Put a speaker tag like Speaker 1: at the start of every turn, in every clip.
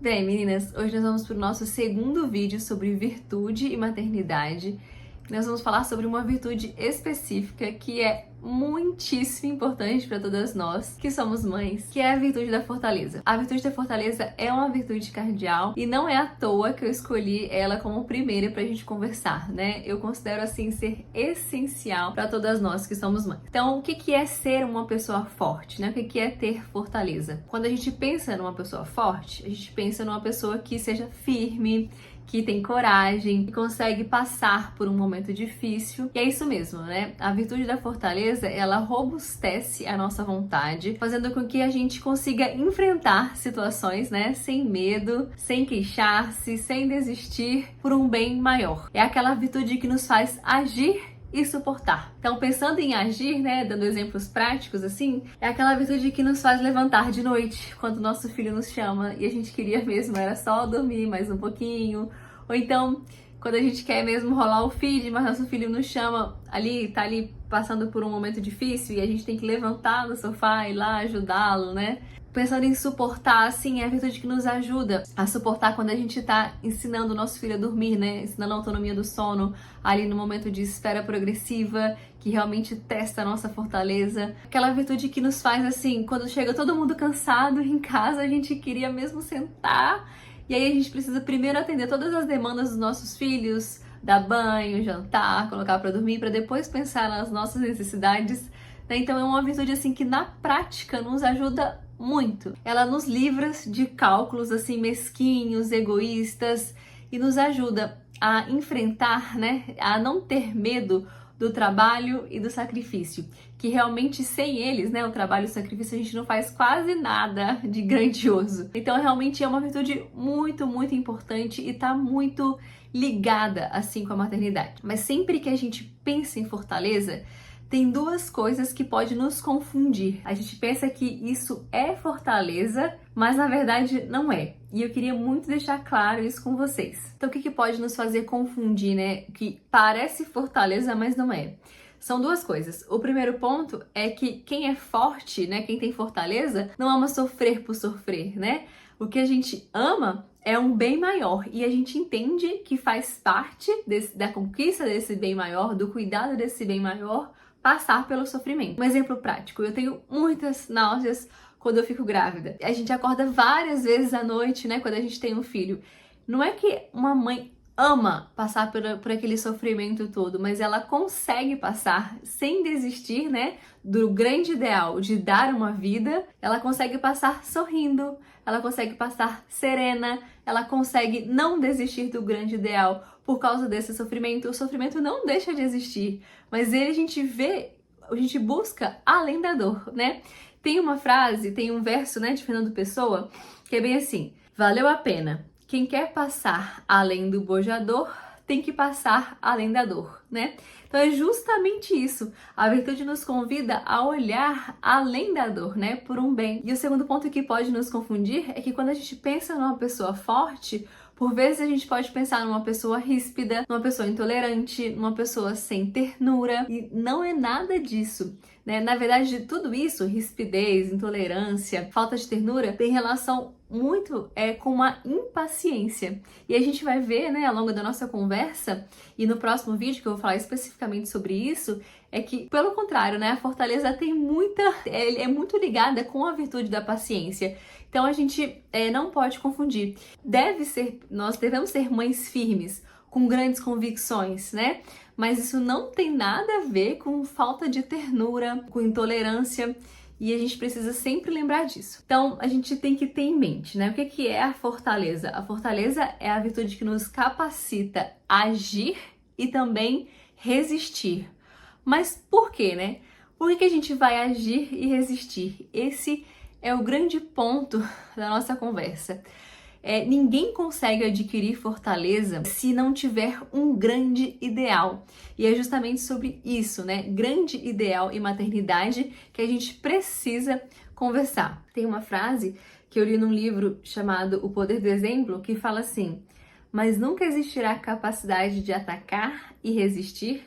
Speaker 1: Bem, meninas, hoje nós vamos para o nosso segundo vídeo sobre virtude e maternidade. Nós vamos falar sobre uma virtude específica que é muitíssimo importante para todas nós que somos mães, que é a virtude da fortaleza. A virtude da fortaleza é uma virtude cardeal e não é à toa que eu escolhi ela como primeira para a gente conversar, né? Eu considero assim ser essencial para todas nós que somos mães. Então, o que é ser uma pessoa forte, né? O que é ter fortaleza? Quando a gente pensa numa pessoa forte, a gente pensa numa pessoa que seja firme, que tem coragem, que consegue passar por um momento difícil. E é isso mesmo, né? A virtude da fortaleza, ela robustece a nossa vontade, fazendo com que a gente consiga enfrentar situações, né? Sem medo, sem queixar-se, sem desistir, por um bem maior. É aquela virtude que nos faz agir e suportar. Então, pensando em agir, né, dando exemplos práticos assim, é aquela virtude que nos faz levantar de noite quando nosso filho nos chama e a gente queria mesmo era só dormir mais um pouquinho, ou então quando a gente quer mesmo rolar o feed, mas nosso filho nos chama ali, tá ali passando por um momento difícil e a gente tem que levantar do sofá e ir lá ajudá-lo, né? Pensando em suportar, assim, é a virtude que nos ajuda a suportar quando a gente tá ensinando o nosso filho a dormir, né? Ensinando a autonomia do sono, ali no momento de espera progressiva, que realmente testa a nossa fortaleza. Aquela virtude que nos faz, assim, quando chega todo mundo cansado em casa, a gente queria mesmo sentar, e aí a gente precisa primeiro atender todas as demandas dos nossos filhos, dar banho, jantar, colocar pra dormir, pra depois pensar nas nossas necessidades, né? Então é uma virtude, assim, que na prática nos ajuda muito. Ela nos livra de cálculos assim mesquinhos, egoístas e nos ajuda a enfrentar, né, a não ter medo do trabalho e do sacrifício, que realmente sem eles, né, o trabalho e o sacrifício, a gente não faz quase nada de grandioso. Então realmente é uma virtude muito, muito importante e tá muito ligada assim com a maternidade. Mas sempre que a gente pensa em fortaleza, tem duas coisas que podem nos confundir. A gente pensa que isso é fortaleza, mas na verdade não é. E eu queria muito deixar claro isso com vocês. Então, o que pode nos fazer confundir, né? Que parece fortaleza, mas não é. São duas coisas. O primeiro ponto é que quem é forte, né? Quem tem fortaleza, não ama sofrer por sofrer, né? O que a gente ama é um bem maior e a gente entende que faz parte da conquista desse bem maior, do cuidado desse bem maior, passar pelo sofrimento. Um exemplo prático, eu tenho muitas náuseas quando eu fico grávida. A gente acorda várias vezes à noite, né, quando a gente tem um filho. Não é que uma mãe ama passar por aquele sofrimento todo, mas ela consegue passar sem desistir, né, do grande ideal de dar uma vida. Ela consegue passar sorrindo, ela consegue passar serena, ela consegue não desistir do grande ideal por causa desse sofrimento. O sofrimento não deixa de existir, mas ele a gente busca além da dor, né? Tem uma frase, tem um verso, né, de Fernando Pessoa, que é bem assim: valeu a pena. Quem quer passar além do bojador tem que passar além da dor, né? Então é justamente isso. A virtude nos convida a olhar além da dor, né? Por um bem. E o segundo ponto que pode nos confundir é que quando a gente pensa numa pessoa forte, por vezes a gente pode pensar numa pessoa ríspida, numa pessoa intolerante, numa pessoa sem ternura, e não é nada disso, né? Na verdade, tudo isso, rispidez, intolerância, falta de ternura, tem relação muito com a impaciência. E a gente vai ver, né, ao longo da nossa conversa e no próximo vídeo que eu vou falar especificamente sobre isso, é que, pelo contrário, né, a fortaleza tem é muito ligada com a virtude da paciência. Então a gente não pode confundir. Nós devemos ser mães firmes, com grandes convicções, né? Mas isso não tem nada a ver com falta de ternura, com intolerância, e a gente precisa sempre lembrar disso. Então, a gente tem que ter em mente, né? O que é a fortaleza? A fortaleza é a virtude que nos capacita a agir e também resistir. Mas por quê, né? Por que a gente vai agir e resistir? Esse é o grande ponto da nossa conversa. Ninguém consegue adquirir fortaleza se não tiver um grande ideal. E é justamente sobre isso, né? Grande ideal e maternidade que a gente precisa conversar. Tem uma frase que eu li num livro chamado O Poder do Exemplo que fala assim: mas nunca existirá capacidade de atacar e resistir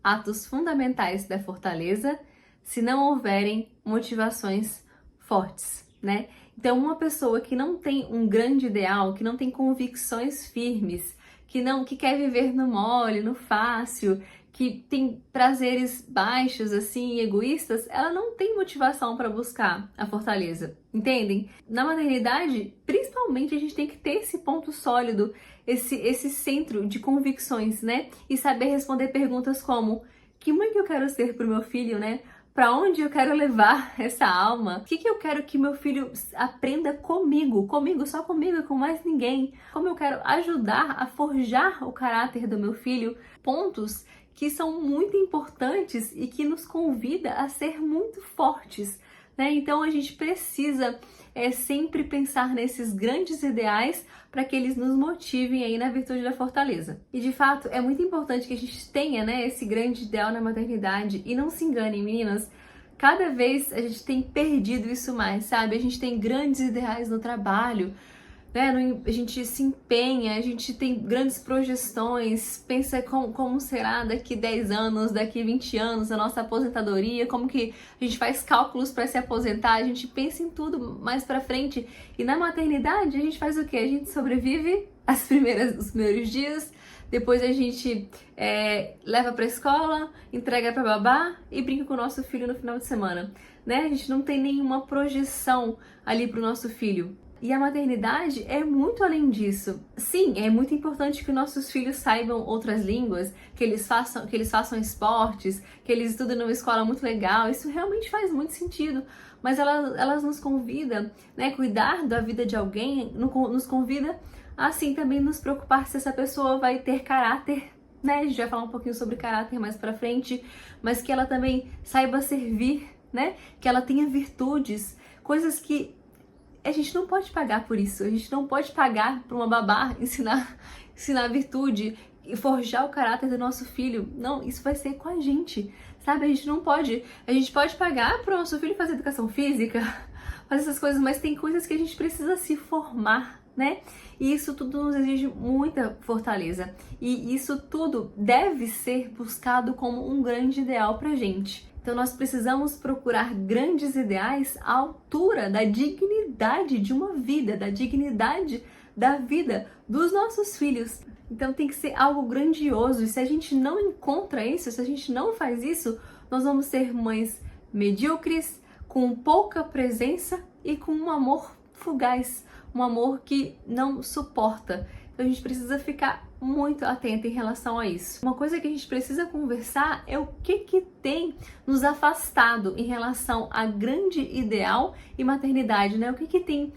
Speaker 1: atos fundamentais da fortaleza se não houverem motivações fortes, né? Então, uma pessoa que não tem um grande ideal, que não tem convicções firmes, que quer viver no mole, no fácil, que tem prazeres baixos, assim, egoístas, ela não tem motivação para buscar a fortaleza, entendem? Na maternidade, principalmente, a gente tem que ter esse ponto sólido, esse centro de convicções, né? E saber responder perguntas como: que mãe que eu quero ser pro meu filho, né? Para onde eu quero levar essa alma? O que eu quero que meu filho aprenda comigo, só comigo, com mais ninguém? Como eu quero ajudar a forjar o caráter do meu filho? Pontos que são muito importantes e que nos convida a ser muito fortes, né? Então a gente precisa sempre pensar nesses grandes ideais para que eles nos motivem aí na virtude da fortaleza. E de fato é muito importante que a gente tenha, né, esse grande ideal na maternidade. E não se enganem, meninas, cada vez a gente tem perdido isso mais, sabe? A gente tem grandes ideais no trabalho, né? A gente se empenha, a gente tem grandes projeções, pensa como será daqui 10 anos, daqui 20 anos a nossa aposentadoria, como que a gente faz cálculos para se aposentar, a gente pensa em tudo mais para frente. E na maternidade a gente faz o quê? A gente sobrevive os primeiros dias, depois a gente leva para escola, entrega para babá e brinca com o nosso filho no final de semana, né? A gente não tem nenhuma projeção ali para o nosso filho. E a maternidade é muito além disso. Sim, é muito importante que nossos filhos saibam outras línguas, que eles façam esportes, que eles estudem numa escola muito legal. Isso realmente faz muito sentido. Mas elas nos convidam, né? Cuidar da vida de alguém nos convida a, assim, também nos preocupar se essa pessoa vai ter caráter, né? A gente vai falar um pouquinho sobre caráter mais pra frente, mas que ela também saiba servir, né? Que ela tenha virtudes, coisas que a gente não pode pagar por isso. A gente não pode pagar para uma babá ensinar virtude e forjar o caráter do nosso filho. Não, isso vai ser com a gente, sabe? A gente não pode. A gente pode pagar para o nosso filho fazer educação física, fazer essas coisas, mas tem coisas que a gente precisa se formar, né? E isso tudo nos exige muita fortaleza. E isso tudo deve ser buscado como um grande ideal pra gente. Então nós precisamos procurar grandes ideais à altura da dignidade de uma vida, da dignidade da vida dos nossos filhos. Então tem que ser algo grandioso. E se a gente não encontra isso, se a gente não faz isso, nós vamos ser mães medíocres, com pouca presença e com um amor fugaz, um amor que não suporta. Então a gente precisa ficar muito atenta em relação a isso. Uma coisa que a gente precisa conversar é o que tem nos afastado em relação a grande ideal e maternidade, né? O que tem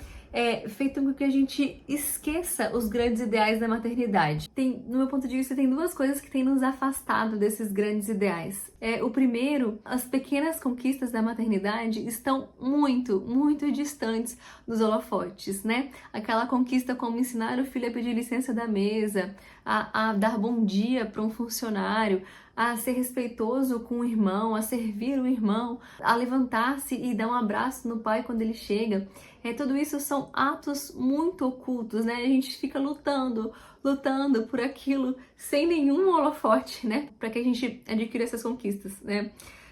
Speaker 1: feito com que a gente esqueça os grandes ideais da maternidade. No meu ponto de vista, tem duas coisas que têm nos afastado desses grandes ideais. O primeiro, as pequenas conquistas da maternidade estão muito, muito distantes dos holofotes, né? Aquela conquista como ensinar o filho a pedir licença da mesa, a dar bom dia para um funcionário, a ser respeitoso com o irmão, a servir o irmão, a levantar-se e dar um abraço no pai quando ele chega. Tudo isso são atos muito ocultos, né? A gente fica lutando por aquilo sem nenhum holofote, né? Para que a gente adquira essas conquistas, né?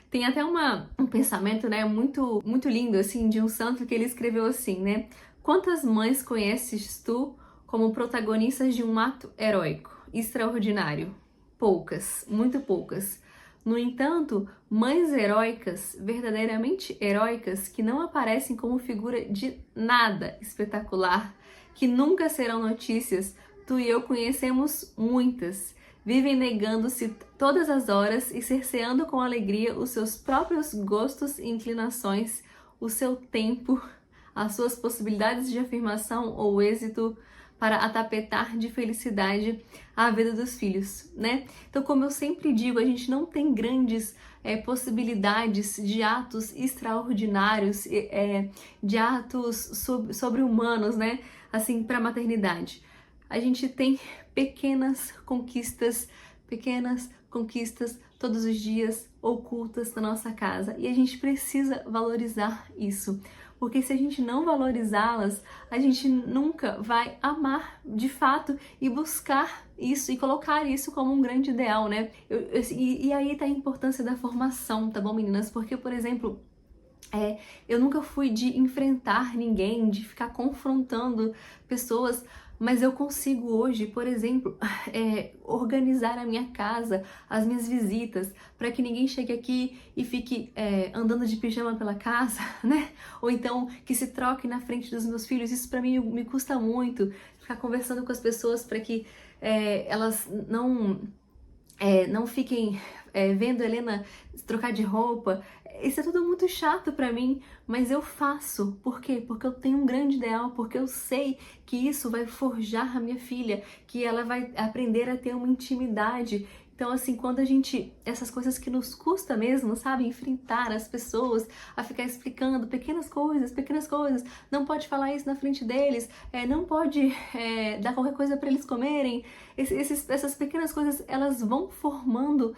Speaker 1: Tem até um pensamento, né, muito, muito lindo, assim, de um santo que ele escreveu assim, né? Quantas mães conheces tu como protagonistas de um ato heróico, extraordinário? Poucas, muito poucas. No entanto, mães heróicas, verdadeiramente heróicas, que não aparecem como figura de nada espetacular, que nunca serão notícias, tu e eu conhecemos muitas. Vivem negando-se todas as horas e cerceando com alegria os seus próprios gostos e inclinações, o seu tempo, as suas possibilidades de afirmação ou êxito, para atapetar de felicidade a vida dos filhos, né? Então, como eu sempre digo, a gente não tem grandes possibilidades de atos extraordinários, de atos sobre-humanos, né? Assim, para a maternidade. A gente tem pequenas conquistas todos os dias ocultas na nossa casa e a gente precisa valorizar isso. Porque se a gente não valorizá-las, a gente nunca vai amar de fato e buscar isso e colocar isso como um grande ideal, né? E aí tá a importância da formação, tá bom, meninas? Porque, por exemplo, Eu nunca fui de enfrentar ninguém, de ficar confrontando pessoas, mas eu consigo hoje, por exemplo, organizar a minha casa, as minhas visitas, para que ninguém chegue aqui e fique andando de pijama pela casa, né? Ou então que se troque na frente dos meus filhos. Isso para mim me custa muito, ficar conversando com as pessoas para que elas não fiquem vendo a Helena trocar de roupa. Isso é tudo muito chato pra mim, mas eu faço. Por quê? Porque eu tenho um grande ideal, porque eu sei que isso vai forjar a minha filha, que ela vai aprender a ter uma intimidade. Então, assim, quando essas coisas que nos custa mesmo, sabe, enfrentar as pessoas, a ficar explicando pequenas coisas, não pode falar isso na frente deles, não pode dar qualquer coisa para eles comerem. Essas pequenas coisas, elas vão formando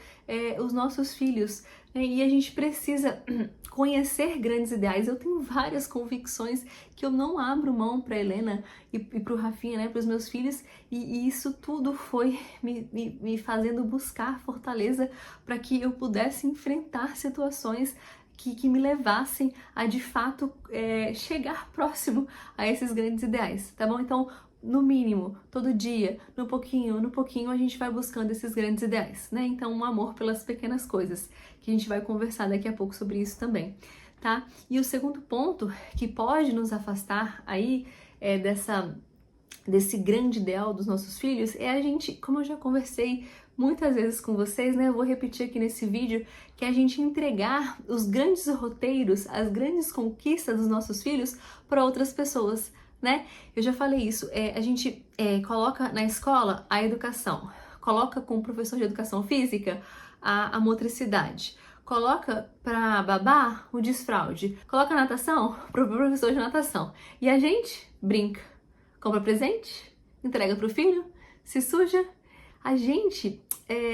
Speaker 1: os nossos filhos, né? E a gente precisa conhecer grandes ideais. Eu tenho várias convicções que eu não abro mão para Helena e para o Rafinha, né, para os meus filhos, e isso tudo foi me fazendo buscar fortaleza para que eu pudesse enfrentar situações que me levassem a de fato chegar próximo a esses grandes ideais, tá bom? Então, no mínimo, todo dia, no pouquinho, a gente vai buscando esses grandes ideais, né? Então, um amor pelas pequenas coisas, que a gente vai conversar daqui a pouco sobre isso também, tá? E o segundo ponto que pode nos afastar aí desse grande ideal dos nossos filhos é a gente, como eu já conversei muitas vezes com vocês, né? Eu vou repetir aqui nesse vídeo, que é a gente entregar os grandes roteiros, as grandes conquistas dos nossos filhos para outras pessoas, né? Eu já falei isso, a gente coloca na escola a educação, coloca com o professor de educação física a motricidade, coloca para babá o desfraude, coloca a natação para o professor de natação, e a gente brinca, compra presente, entrega pro filho, se suja. A gente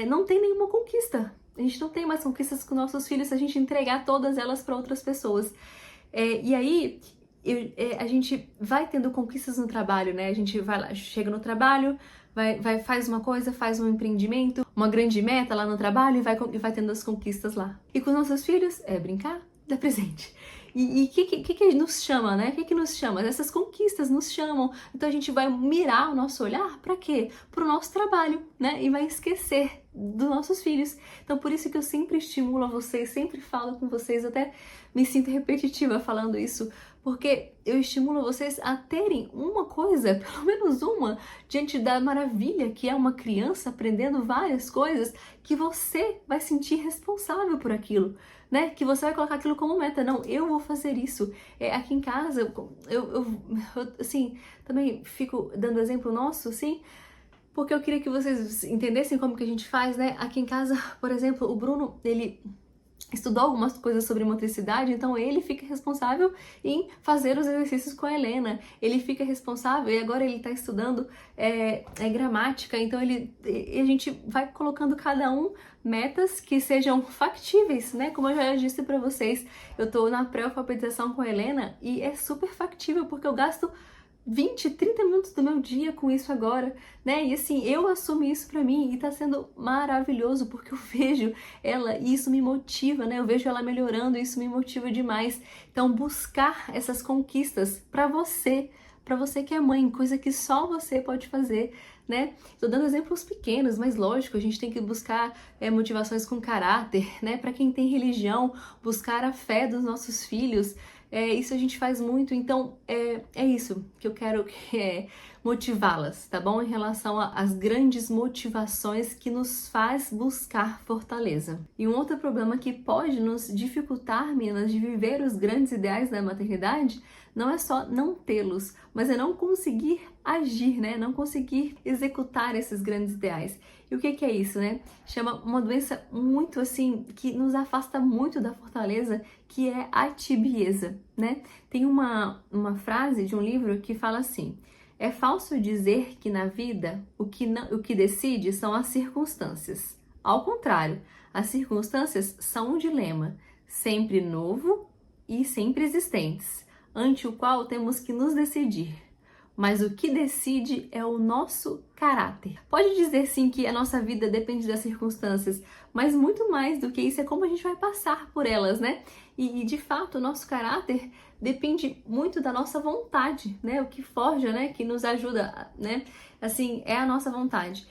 Speaker 1: não tem nenhuma conquista, a gente não tem mais conquistas com nossos filhos se a gente entregar todas elas para outras pessoas. E aí a gente vai tendo conquistas no trabalho, né? A gente vai lá, chega no trabalho, faz uma coisa, faz um empreendimento, uma grande meta lá no trabalho e vai tendo as conquistas lá. E com os nossos filhos é brincar, dar presente. E o que nos chama, né? O que nos chama? Essas conquistas nos chamam. Então a gente vai mirar o nosso olhar para quê? Para o nosso trabalho, né? E vai esquecer dos nossos filhos. Então por isso que eu sempre estimulo a vocês, sempre falo com vocês, até me sinto repetitiva falando isso, porque eu estimulo vocês a terem uma coisa, pelo menos uma, diante da maravilha que é uma criança aprendendo várias coisas, que você vai sentir responsável por aquilo, né? Que você vai colocar aquilo como meta. Não, eu vou fazer isso. Aqui em casa, eu assim, também fico dando exemplo nosso, assim, porque eu queria que vocês entendessem como que a gente faz, né? Aqui em casa, por exemplo, o Bruno, ele estudou algumas coisas sobre motricidade, então ele fica responsável em fazer os exercícios com a Helena. Ele fica responsável, e agora ele está estudando gramática, então a gente vai colocando cada um metas que sejam factíveis, né? Como eu já disse para vocês, eu tô na pré-alfabetização com a Helena e é super factível, porque eu gasto 20, 30 minutos do meu dia com isso agora, né? E assim, eu assumi isso pra mim e tá sendo maravilhoso, porque eu vejo ela e isso me motiva, né? Eu vejo ela melhorando e isso me motiva demais. Então, buscar essas conquistas pra você que é mãe, coisa que só você pode fazer, né? Tô dando exemplos pequenos, mas lógico, a gente tem que buscar motivações com caráter, né? Pra quem tem religião, buscar a fé dos nossos filhos. Isso a gente faz muito, então é isso que eu quero motivá-las, tá bom? Em relação às grandes motivações que nos faz buscar fortaleza. E um outro problema que pode nos dificultar, meninas, de viver os grandes ideais da maternidade, não é só não tê-los, mas é não conseguir agir, né? Não conseguir executar esses grandes ideais. E o que é isso, né? Chama uma doença muito assim, que nos afasta muito da fortaleza, que é a tibieza, né? Tem uma frase de um livro que fala assim: é falso dizer que na vida o que decide são as circunstâncias. Ao contrário, as circunstâncias são um dilema, sempre novo e sempre existentes, ante o qual temos que nos decidir. mas o que decide é o nosso caráter. Pode dizer sim que a nossa vida depende das circunstâncias, mas muito mais do que isso é como a gente vai passar por elas, né? E de fato, o nosso caráter depende muito da nossa vontade, né? O que forja, né? Que nos ajuda, né? Assim, é a nossa vontade.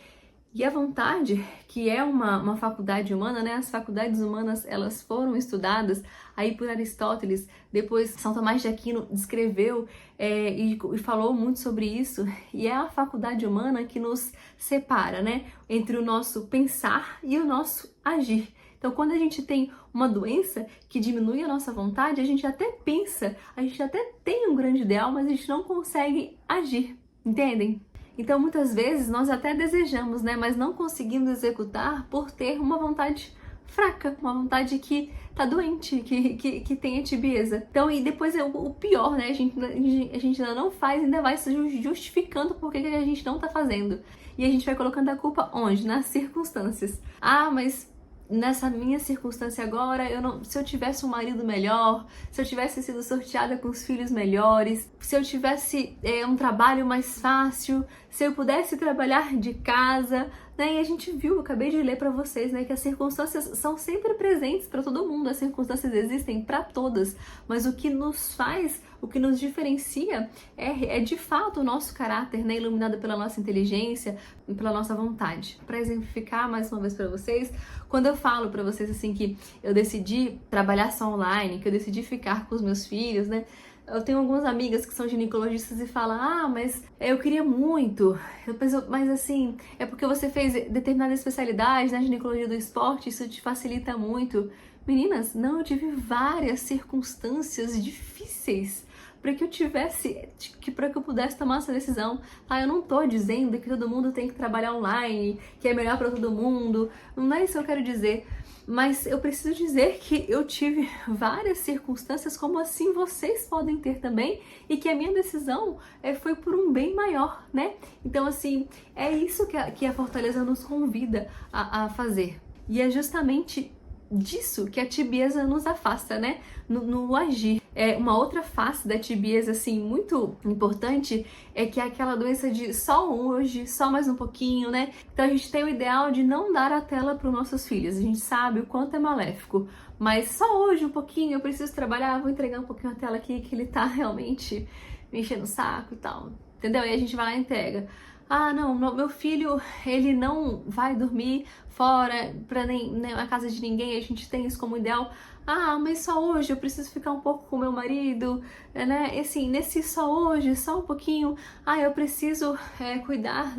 Speaker 1: E a vontade, que é uma faculdade humana, né? As faculdades humanas, elas foram estudadas aí por Aristóteles, depois São Tomás de Aquino descreveu e falou muito sobre isso, e é a faculdade humana que nos separa, né? Entre o nosso pensar e o nosso agir. Então, quando a gente tem uma doença que diminui a nossa vontade, a gente até pensa, a gente até tem um grande ideal, mas a gente não consegue agir, entendem? Então, muitas vezes, nós até desejamos, né, mas não conseguimos executar por ter uma vontade fraca, uma vontade que tá doente, que tem a tibieza. Então, e depois o pior, né, a gente ainda não faz, ainda vai se justificando por que a gente não tá fazendo. E a gente vai colocando a culpa onde? Nas circunstâncias. Ah, mas nessa minha circunstância agora, se eu tivesse um marido melhor, se eu tivesse sido sorteada com os filhos melhores, se eu tivesse um trabalho mais fácil, se eu pudesse trabalhar de casa, né? E a gente viu, eu acabei de ler para vocês, né, que as circunstâncias são sempre presentes para todo mundo, as circunstâncias existem para todas, mas o que nos faz, o que nos diferencia é de fato o nosso caráter, né, iluminado pela nossa inteligência e pela nossa vontade. Para exemplificar mais uma vez para vocês, quando eu falo para vocês assim que eu decidi trabalhar só online, que eu decidi ficar com os meus filhos, né? Eu tenho algumas amigas que são ginecologistas e falam, ah, mas eu queria muito. Eu penso, mas assim, é porque você fez determinada especialidade na ginecologia do esporte, isso te facilita muito. Meninas, não, eu tive várias circunstâncias difíceis para que eu tivesse, para que eu pudesse tomar essa decisão. Ah, eu não tô dizendo que todo mundo tem que trabalhar online, que é melhor para todo mundo. Não é isso que eu quero dizer. Mas eu preciso dizer que eu tive várias circunstâncias, como assim vocês podem ter também, e que a minha decisão foi por um bem maior, né? Então, assim, é isso que a Fortaleza nos convida a fazer. E é justamente disso que a tibieza nos afasta, né? No agir. Uma outra face da tibieza, assim, muito importante é que é aquela doença de só hoje, só mais um pouquinho, né? Então a gente tem o ideal de não dar a tela para os nossos filhos. A gente sabe o quanto é maléfico, mas só hoje um pouquinho, eu preciso trabalhar, vou entregar um pouquinho a tela aqui que ele tá realmente me enchendo o saco e tal, entendeu? E a gente vai lá e entrega. Ah, não, meu filho, ele não vai dormir fora pra nem na casa de ninguém, a gente tem isso como ideal. Ah, mas só hoje eu preciso ficar um pouco com meu marido, né? Assim, nesse só hoje, só um pouquinho. Ah, eu preciso cuidar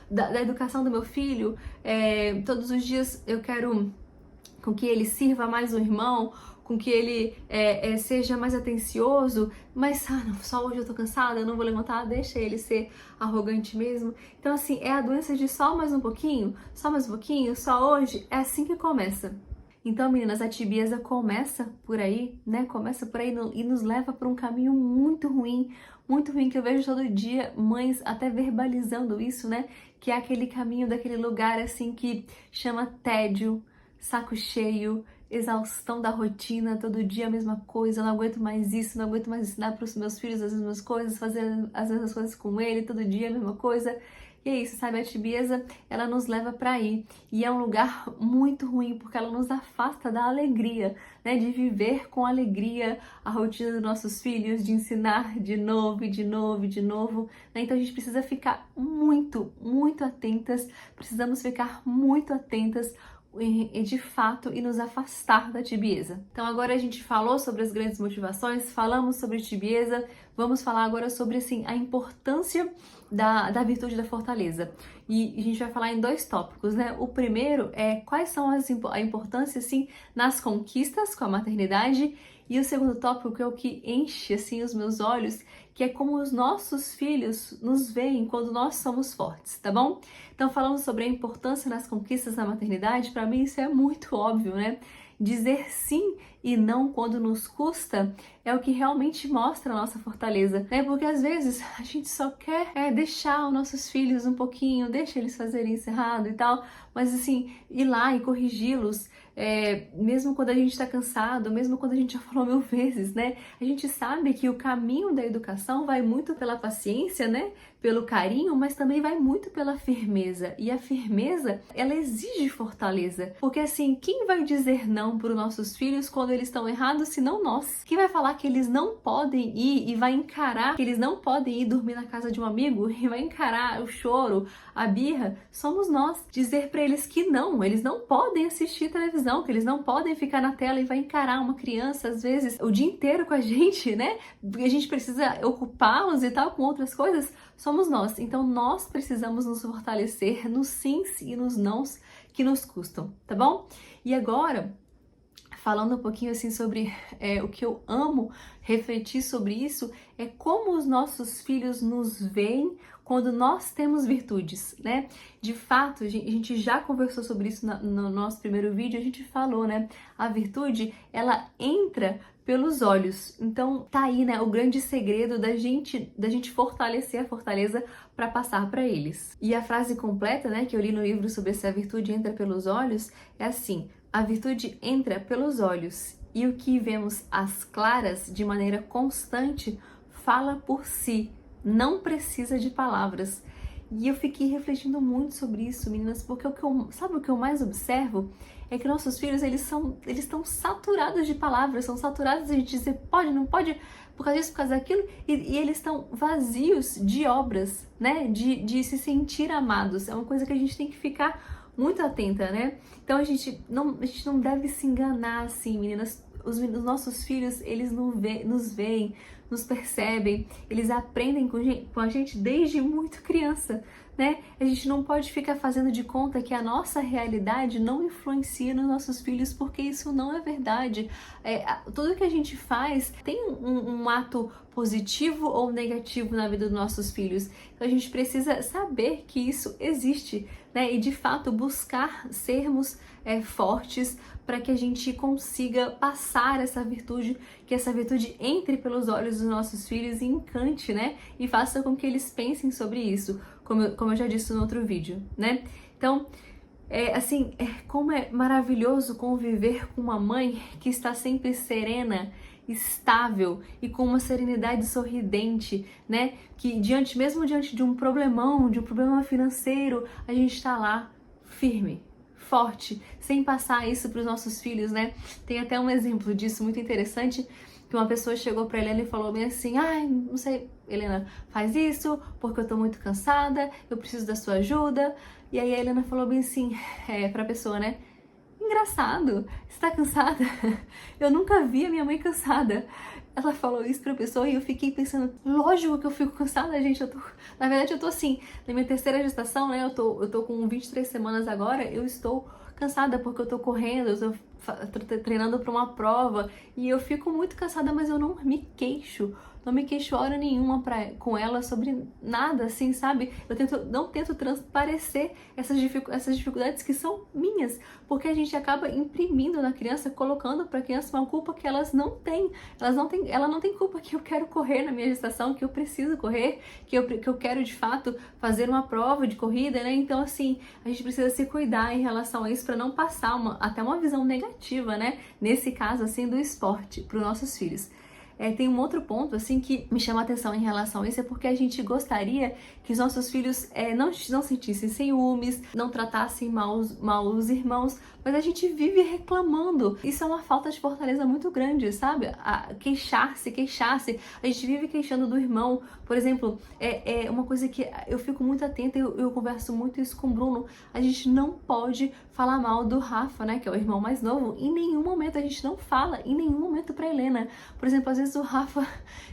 Speaker 1: da educação do meu filho. Todos os dias eu quero com que ele sirva mais o irmão, com que ele seja mais atencioso, mas não, só hoje eu tô cansada, eu não vou levantar, deixa ele ser arrogante mesmo. Então, assim, é a doença de só mais um pouquinho, só hoje, é assim que começa. Então, meninas, a tibieza começa por aí, né? Começa por aí e nos leva por um caminho muito ruim, que eu vejo todo dia mães até verbalizando isso, né? Que é aquele caminho daquele lugar, assim, que chama tédio, saco cheio, exaustão da rotina, todo dia a mesma coisa, eu não aguento mais isso, não aguento mais ensinar para os meus filhos as mesmas coisas, fazer as mesmas coisas com ele, todo dia a mesma coisa. E é isso, sabe? A tibieza, ela nos leva para aí. E é um lugar muito ruim, porque ela nos afasta da alegria, né? De viver com alegria a rotina dos nossos filhos, de ensinar de novo e de novo e de novo, né? Então a gente precisa ficar muito, muito atentas, precisamos ficar muito atentas de fato e nos afastar da tibieza. Então agora a gente falou sobre as grandes motivações, falamos sobre tibieza, vamos falar agora sobre assim, a importância da virtude da fortaleza. E a gente vai falar em dois tópicos, né? O primeiro é quais são a importância assim nas conquistas com a maternidade, e o segundo tópico que é o que enche assim os meus olhos, que é como os nossos filhos nos veem quando nós somos fortes, tá bom? Então, falando sobre a importância nas conquistas da maternidade, para mim isso é muito óbvio, né? Dizer sim e não quando nos custa é o que realmente mostra a nossa fortaleza, né? Porque às vezes a gente só quer deixar os nossos filhos um pouquinho, deixa eles fazerem isso errado e tal, mas assim, ir lá e corrigi-los mesmo quando a gente está cansado, mesmo quando a gente já falou 1000 vezes, né? A gente sabe que o caminho da educação vai muito pela paciência, né? Pelo carinho, mas também vai muito pela firmeza. E a firmeza, ela exige fortaleza. Porque assim, quem vai dizer não para os nossos filhos quando eles estão errados, se não nós? Quem vai falar que eles não podem ir e vai encarar que eles não podem ir dormir na casa de um amigo e vai encarar o choro, a birra? Somos nós. Dizer para eles que não, eles não podem assistir televisão, que eles não podem ficar na tela e vai encarar uma criança, às vezes, o dia inteiro com a gente, né? Porque a gente precisa ocupá-los e tal com outras coisas. Somos nós. Então nós precisamos nos fortalecer nos sims e nos nãos que nos custam, tá bom? E agora, falando um pouquinho assim sobre o que eu amo refletir sobre isso, é como os nossos filhos nos veem quando nós temos virtudes, né? De fato, a gente já conversou sobre isso no nosso primeiro vídeo, a gente falou, né? A virtude, ela entra pelos olhos. Então, tá aí, né, o grande segredo da gente fortalecer a fortaleza para passar para eles. E a frase completa, né, que eu li no livro sobre se a virtude entra pelos olhos, é assim: a virtude entra pelos olhos e o que vemos às claras de maneira constante fala por si, não precisa de palavras. E eu fiquei refletindo muito sobre isso, meninas, porque sabe o que eu mais observo? É que nossos filhos, eles estão saturados de palavras, são saturados de gente dizer pode, não pode, por causa disso, por causa daquilo, e eles estão vazios de obras, né? De se sentir amados. É uma coisa que a gente tem que ficar muito atenta, né? Então a gente não deve se enganar assim, meninas. Os nossos filhos, eles nos veem, nos percebem, eles aprendem com a gente desde muito criança, né? A gente não pode ficar fazendo de conta que a nossa realidade não influencia nos nossos filhos, porque isso não é verdade. Tudo que a gente faz tem um ato positivo ou negativo na vida dos nossos filhos. Então a gente precisa saber que isso existe, né? E de fato buscar sermos fortes para que a gente consiga passar essa virtude, que essa virtude entre pelos olhos dos nossos filhos e encante, né? E faça com que eles pensem sobre isso, como eu já disse no outro vídeo, né? Então, como é maravilhoso conviver com uma mãe que está sempre serena, estável e com uma serenidade sorridente, né? Que mesmo diante de um problema financeiro, a gente está lá firme, forte, sem passar isso para os nossos filhos, né? Tem até um exemplo disso muito interessante, que uma pessoa chegou para Helena e falou bem assim: ai, não sei, Helena, faz isso porque eu tô muito cansada, eu preciso da sua ajuda. E aí a Helena falou bem assim para a pessoa, né? Engraçado, você tá cansada? Eu nunca vi a minha mãe cansada. Ela falou isso pra pessoa e eu fiquei pensando, lógico que eu fico cansada, gente. Na verdade, eu tô assim, na minha terceira gestação, né? Eu tô com 23 semanas agora, eu estou cansada porque eu tô correndo, eu tô treinando pra uma prova e eu fico muito cansada, mas eu não me queixo. Não me queixo hora nenhuma com ela sobre nada, assim, sabe? Não tento transparecer essas dificuldades que são minhas, porque a gente acaba imprimindo na criança, colocando pra criança uma culpa que elas não têm. Ela não tem culpa que eu quero correr na minha gestação, que eu preciso correr, que eu quero de fato fazer uma prova de corrida, né? Então, assim, a gente precisa se cuidar em relação a isso para não passar até uma visão negativa, né? Nesse caso, assim, do esporte para os nossos filhos. Tem um outro ponto, assim, que me chama a atenção em relação a isso, é porque a gente gostaria que os nossos filhos não sentissem ciúmes, não tratassem mal os irmãos, mas a gente vive reclamando. Isso é uma falta de fortaleza muito grande, sabe? Queixar-se. A gente vive queixando do irmão. Por exemplo, é uma coisa que eu fico muito atenta, eu converso muito isso com o Bruno. A gente não pode falar mal do Rafa, né, que é o irmão mais novo. Em nenhum momento a gente não fala, em nenhum momento pra Helena. Por exemplo, às vezes o Rafa,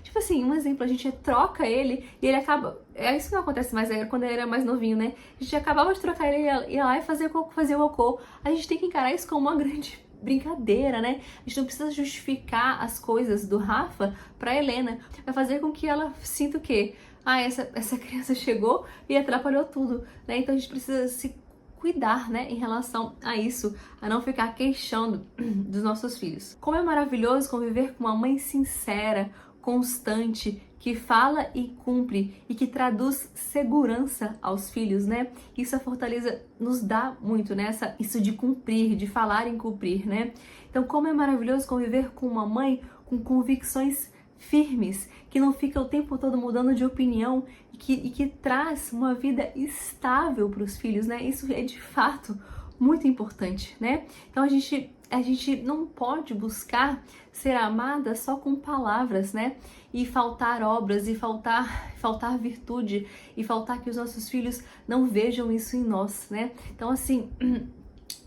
Speaker 1: tipo assim, um exemplo, a gente troca ele e ele acaba... isso que não acontece mais quando ele era mais novinho, né? A gente acabava de trocar ele e ia lá e fazer o cocô. A gente tem que encarar isso como uma grande brincadeira, né? A gente não precisa justificar as coisas do Rafa pra Helena. Vai fazer com que ela sinta o quê? Essa criança chegou e atrapalhou tudo, né? Então a gente precisa se cuidar, né, em relação a isso, a não ficar queixando dos nossos filhos. Como é maravilhoso conviver com uma mãe sincera, constante, que fala e cumpre e que traduz segurança aos filhos, né? Isso a Fortaleza nos dá muito, né? Isso de cumprir, de falar em cumprir, né? Então, como é maravilhoso conviver com uma mãe com convicções firmes, que não fica o tempo todo mudando de opinião e que traz uma vida estável para os filhos, né? Isso é de fato muito importante, né? Então a gente não pode buscar ser amada só com palavras, né? E faltar obras, e faltar virtude, e faltar que os nossos filhos não vejam isso em nós, né? Então, assim,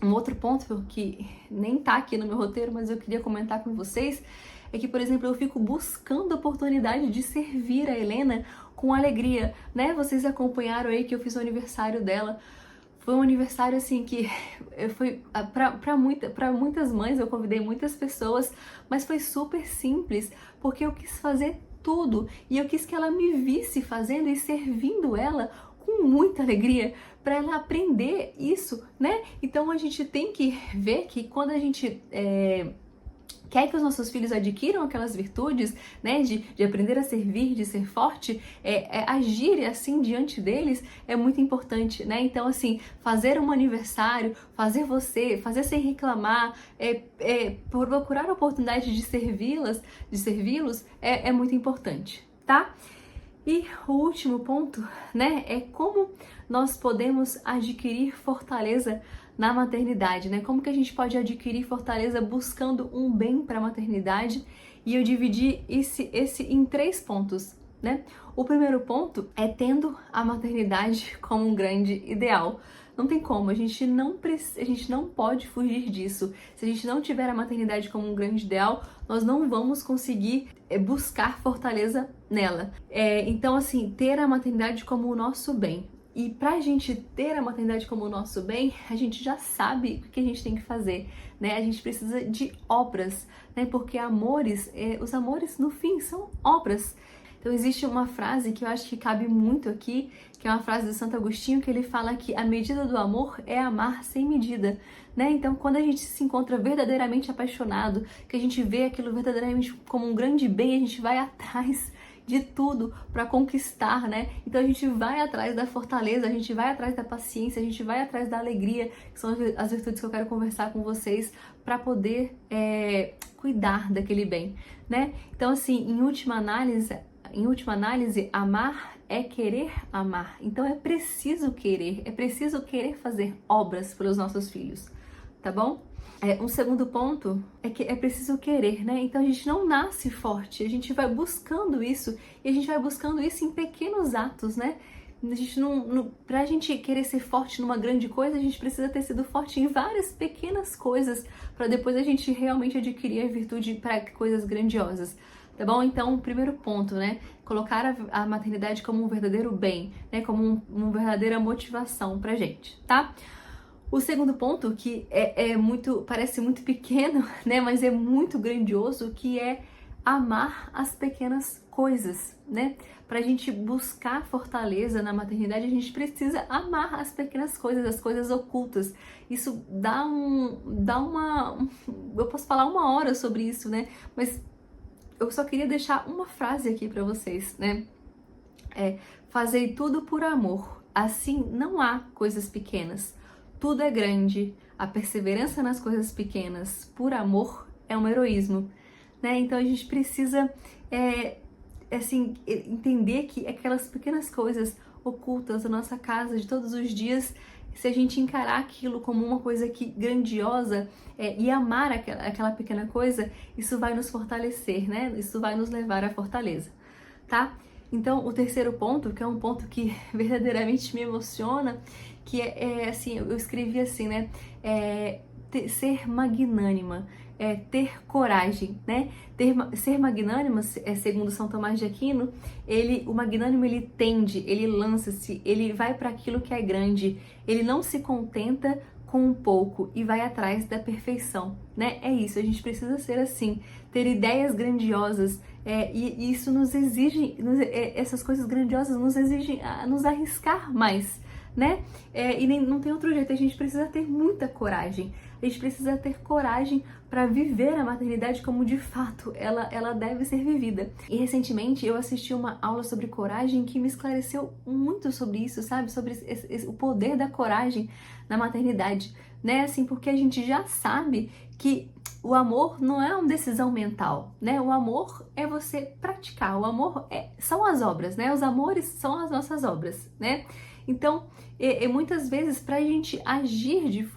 Speaker 1: um outro ponto que nem tá aqui no meu roteiro, mas eu queria comentar com vocês, é que, por exemplo, eu fico buscando a oportunidade de servir a Helena com alegria, né? Vocês acompanharam aí que eu fiz o aniversário dela. Foi um aniversário, assim, que foi para muitas mães, eu convidei muitas pessoas, mas foi super simples, porque eu quis fazer tudo, e eu quis que ela me visse fazendo e servindo ela com muita alegria, para ela aprender isso, né? Então a gente tem que ver que quando a gente quer que os nossos filhos adquiram aquelas virtudes, né, de aprender a servir, de ser forte, agir assim diante deles é muito importante, né? Então, assim, fazer um aniversário, fazer sem reclamar, procurar a oportunidade de servi-los é muito importante, tá? E o último ponto, né, é como nós podemos adquirir fortaleza na maternidade, né? Como que a gente pode adquirir fortaleza buscando um bem para a maternidade? E eu dividi esse em 3 pontos, né? O primeiro ponto é tendo a maternidade como um grande ideal. Não tem como, a gente não pode fugir disso. Se a gente não tiver a maternidade como um grande ideal, nós não vamos conseguir buscar fortaleza nela. Então, assim, ter a maternidade como o nosso bem. E pra gente ter a maternidade como o nosso bem, a gente já sabe o que a gente tem que fazer, né? A gente precisa de obras, né? Porque os amores no fim são obras. Então existe uma frase que eu acho que cabe muito aqui, que é uma frase do Santo Agostinho, que ele fala que a medida do amor é amar sem medida, né? Então quando a gente se encontra verdadeiramente apaixonado, que a gente vê aquilo verdadeiramente como um grande bem, a gente vai atrás de tudo para conquistar, né? Então a gente vai atrás da fortaleza, a gente vai atrás da paciência, a gente vai atrás da alegria, que são as virtudes que eu quero conversar com vocês para poder cuidar daquele bem, né? Então, assim, em última análise, amar é querer amar. Então é preciso querer fazer obras pelos nossos filhos, tá bom? Um segundo ponto é que é preciso querer, né? Então a gente não nasce forte, a gente vai buscando isso, e a gente vai buscando isso em pequenos atos, né? A gente pra gente querer ser forte numa grande coisa, a gente precisa ter sido forte em várias pequenas coisas, para depois a gente realmente adquirir a virtude para coisas grandiosas. Tá bom? Então, o primeiro ponto, né? Colocar a maternidade como um verdadeiro bem, né? Como uma verdadeira motivação pra gente, tá? O segundo ponto, que parece muito pequeno, né? Mas é muito grandioso, que é amar as pequenas coisas, né? Pra gente buscar fortaleza na maternidade, a gente precisa amar as pequenas coisas, as coisas ocultas. Isso eu posso falar 1 hora sobre isso, né? Mas eu só queria deixar uma frase aqui pra vocês, né? Fazei tudo por amor, assim não há coisas pequenas. Tudo é grande, a perseverança nas coisas pequenas, por amor, é um heroísmo, né? Então a gente precisa, entender que aquelas pequenas coisas ocultas da nossa casa de todos os dias, se a gente encarar aquilo como uma coisa grandiosa e amar aquela pequena coisa, isso vai nos fortalecer, né? Isso vai nos levar à fortaleza, tá? Então, o terceiro ponto, que é um ponto que verdadeiramente me emociona, que assim, eu escrevi assim, né? Ser magnânima, ter coragem, né? Ser magnânima, segundo São Tomás de Aquino, o magnânimo ele tende, ele lança-se, ele vai para aquilo que é grande, ele não se contenta com um pouco e vai atrás da perfeição, né? É isso, a gente precisa ser assim, ter ideias grandiosas, e isso nos exige, essas coisas grandiosas nos exigem nos arriscar mais, né? E não tem outro jeito, a gente precisa ter muita coragem. A gente precisa ter coragem para viver a maternidade como de fato ela deve ser vivida. E recentemente eu assisti uma aula sobre coragem que me esclareceu muito sobre isso, sabe? Sobre o poder da coragem na maternidade, né? Assim, porque a gente já sabe que o amor não é uma decisão mental, né? O amor é você praticar, o amor são as obras, né? Os amores são as nossas obras, né? Então, muitas vezes, para a gente agir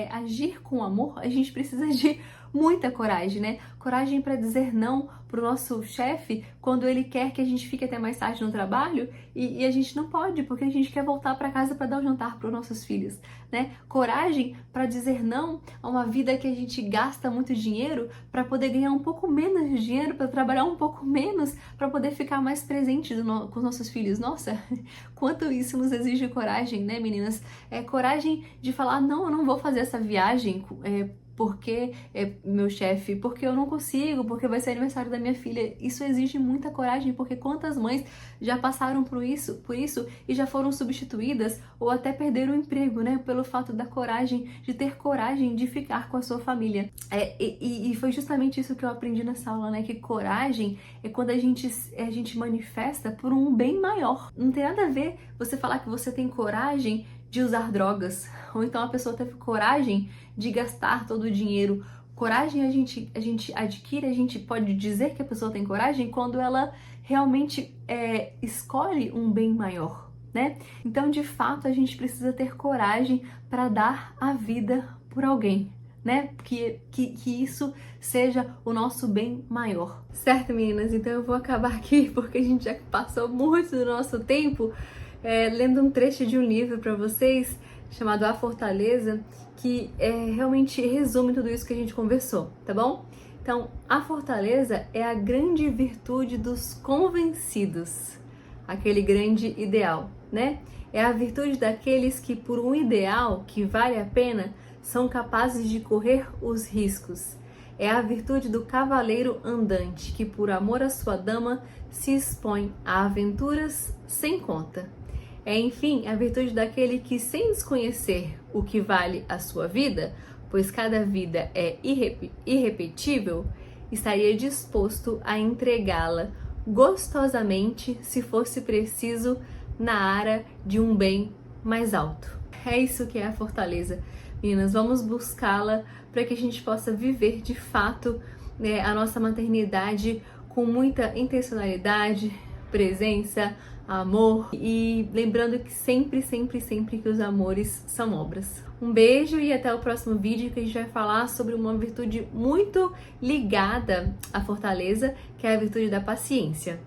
Speaker 1: agir com amor, a gente precisa de muita coragem, né? Coragem para dizer não pro nosso chefe quando ele quer que a gente fique até mais tarde no trabalho e a gente não pode, porque a gente quer voltar para casa para dar o jantar para os nossos filhos, né? Coragem para dizer não a uma vida que a gente gasta muito dinheiro para poder ganhar um pouco menos de dinheiro, para trabalhar um pouco menos, para poder ficar mais presente com os nossos filhos. Nossa, quanto isso nos exige coragem, né, meninas? Coragem de falar, não, eu não vou fazer essa viagem, porque meu chefe, porque eu não consigo, porque vai ser aniversário da minha filha. Isso exige muita coragem, porque quantas mães já passaram por isso e já foram substituídas ou até perderam o emprego, né? Pelo fato da coragem, de ter coragem de ficar com a sua família. E foi justamente isso que eu aprendi nessa aula, né? Que coragem é quando a gente manifesta por um bem maior. Não tem nada a ver você falar que você tem coragem de usar drogas, ou então a pessoa teve coragem de gastar todo o dinheiro. Coragem a gente adquire, a gente pode dizer que a pessoa tem coragem quando ela realmente escolhe um bem maior, né? Então, de fato, a gente precisa ter coragem para dar a vida por alguém, né? Que isso seja o nosso bem maior. Certo, meninas? Então eu vou acabar aqui porque a gente já passou muito do nosso tempo lendo um trecho de um livro para vocês chamado A Fortaleza, que realmente resume tudo isso que a gente conversou, tá bom? Então, a fortaleza é a grande virtude dos convencidos, aquele grande ideal, né? É a virtude daqueles que, por um ideal que vale a pena, são capazes de correr os riscos. É a virtude do cavaleiro andante, que, por amor à sua dama, se expõe a aventuras sem conta. É, enfim, a virtude daquele que, sem desconhecer o que vale a sua vida, pois cada vida é irrepetível, estaria disposto a entregá-la gostosamente, se fosse preciso, na ara de um bem mais alto. É isso que é a fortaleza. Meninas, vamos buscá-la para que a gente possa viver de fato a nossa maternidade com muita intencionalidade, presença, amor e lembrando que sempre que os amores são obras. Um beijo e até o próximo vídeo, que a gente vai falar sobre uma virtude muito ligada à fortaleza, que é a virtude da paciência.